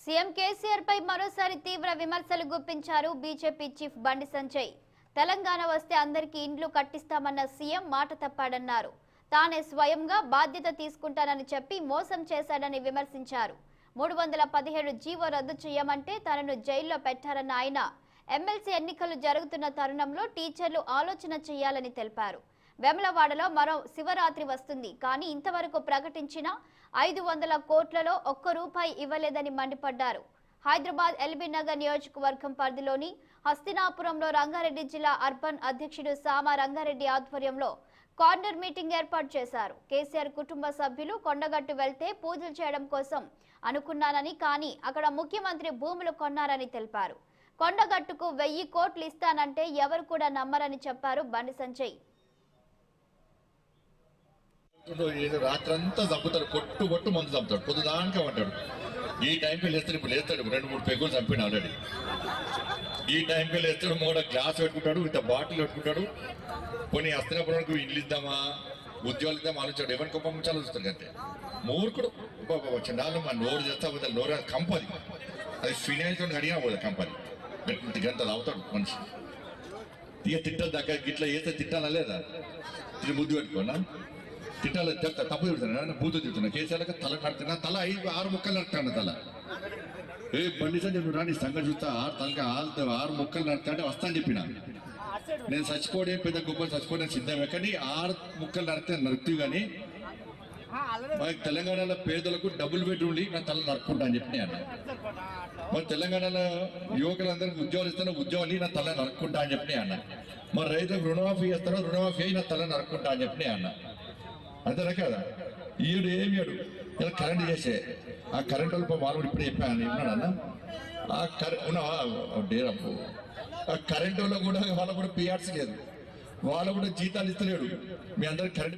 CM KCR పై మరోసారి తీవ్ర విమర్శలు గుప్పించారు బీజేపీ చీఫ్ బండి సంజయ్. తెలంగాణ వస్తే అందరికీ ఇండ్లు కట్టిస్తామన్న సీఎం మాట తప్పాడన్నారు. తానే స్వయంగా బాధ్యత తీసుకుంటానని చెప్పి మోసం చేశాడని విమర్శించారు. 317 జీవో రద్దు చేయమంటే తనను జైల్లో పెట్టారన్న ఆయన ఎమ్మెల్సీ ఎన్నికలు జరుగుతున్న తరుణంలో టీచర్లు ఆలోచన చేయాలని తెలిపారు. వేములవాడలో మరో శివరాత్రి వస్తుంది, కానీ ఇంతవరకు ప్రకటించిన 500 కోట్లలో ఒక్క రూపాయి ఇవ్వలేదని మండిపడ్డారు. హైదరాబాద్ ఎల్బీ నగర్ నియోజకవర్గం పరిధిలోని హస్తినాపురంలో రంగారెడ్డి జిల్లా అర్బన్ అధ్యక్షుడు సామా రంగారెడ్డి ఆధ్వర్యంలో కార్నర్ మీటింగ్ ఏర్పాటు చేశారు. కేసీఆర్ కుటుంబ సభ్యులు కొండగట్టు వెళ్తే పూజలు చేయడం కోసం అనుకున్నానని, కానీ అక్కడ ముఖ్యమంత్రి భూములు కొన్నారని తెలిపారు. కొండగట్టుకు 1000 కోట్లు ఇస్తానంటే ఎవరు కూడా నమ్మరని చెప్పారు బండి సంజయ్. రాత్రంతా చంపుతాడు, కొట్టు మందు చంపుతాడు, పొద్దుదాకా అంటాడు. ఈ టైంకి లేస్తాడు, ఇప్పుడు లేస్తాడు 2-3 పెగ్గులు చంపిన ఆల్రెడీ. ఈ టైంకి లేస్తాడు, 3 గ్లాస్ పెట్టుకుంటాడు, ఇంత బాటిల్ పెట్టుకుంటాడు. కొన్ని హస్తినాపురానికి ఇల్లు ఇద్దామా, ఉద్యోగాలు ఇద్దామా ఆలోచాడు. ఎవరిని కుప్పంచాలో చూస్తాడు అంతే. మూర్ఖుడు చిన్నాళ్ళు మా నోరు చేస్తా పోతాడు. నోరు కంపది, అది ఫినాయిల్తో అడిగినా పోతుంది కంపది. గంట తాగుతాడు మనిషి. ఇక తిట్టాలి దగ్గర ఇట్లా వేస్తే తిట్టాలా లేదా, ఇది ముద్దు పెట్టుకోనా తిట్టాలి. చెప్తా తప్పు తిడుతున్నా, బూతు తిడుతున్నా. కేసీఆర్కి తల కడుతున్నా, తల 5-6 ముక్కలు నడుతాను. తల బండి సంజయ్ నువ్వు రాని సంగతి చూస్తా, తలకి 6 ముక్కలు నడుతా అంటే వస్తా అని చెప్పిన. నేను చచ్చిపోవడే పెద్ద గొప్పలు చచ్చిపోవడానికి సిద్ధమే, కానీ 6 ముక్కలు నడితే నరుకుతూ. కానీ మనకి తెలంగాణలో పేదలకు డబుల్ బెడ్రూమ్లు నా తల నరుక్కుంటా అని చెప్పిన అన్న. మరి తెలంగాణలో యువకులందరికీ ఉద్యోగాలు ఇస్తాను, ఉద్యోగాలు నా తల నరుక్కుంటా అని చెప్పిన అన్న. మరి రైతులకు రుణమాఫీ చేస్తాను, రుణమాఫీ అయి నా తల నరుక్కుంటా అని చెప్పిన అన్న. అంతేనా కదా? ఈడు ఏమి ఇలా కరెంట్ చేసే ఆ కరెంట్ వాళ్ళు ఇప్పుడు చెప్పాను ఉన్నాడన్న. ఆ డేరప్పు ఆ కరెంట్ వాళ్ళు కూడా పిఆర్సీ లేదు, వాళ్ళు కూడా జీతాలు ఇస్తలేడు. మీ అందరికి కరెంట్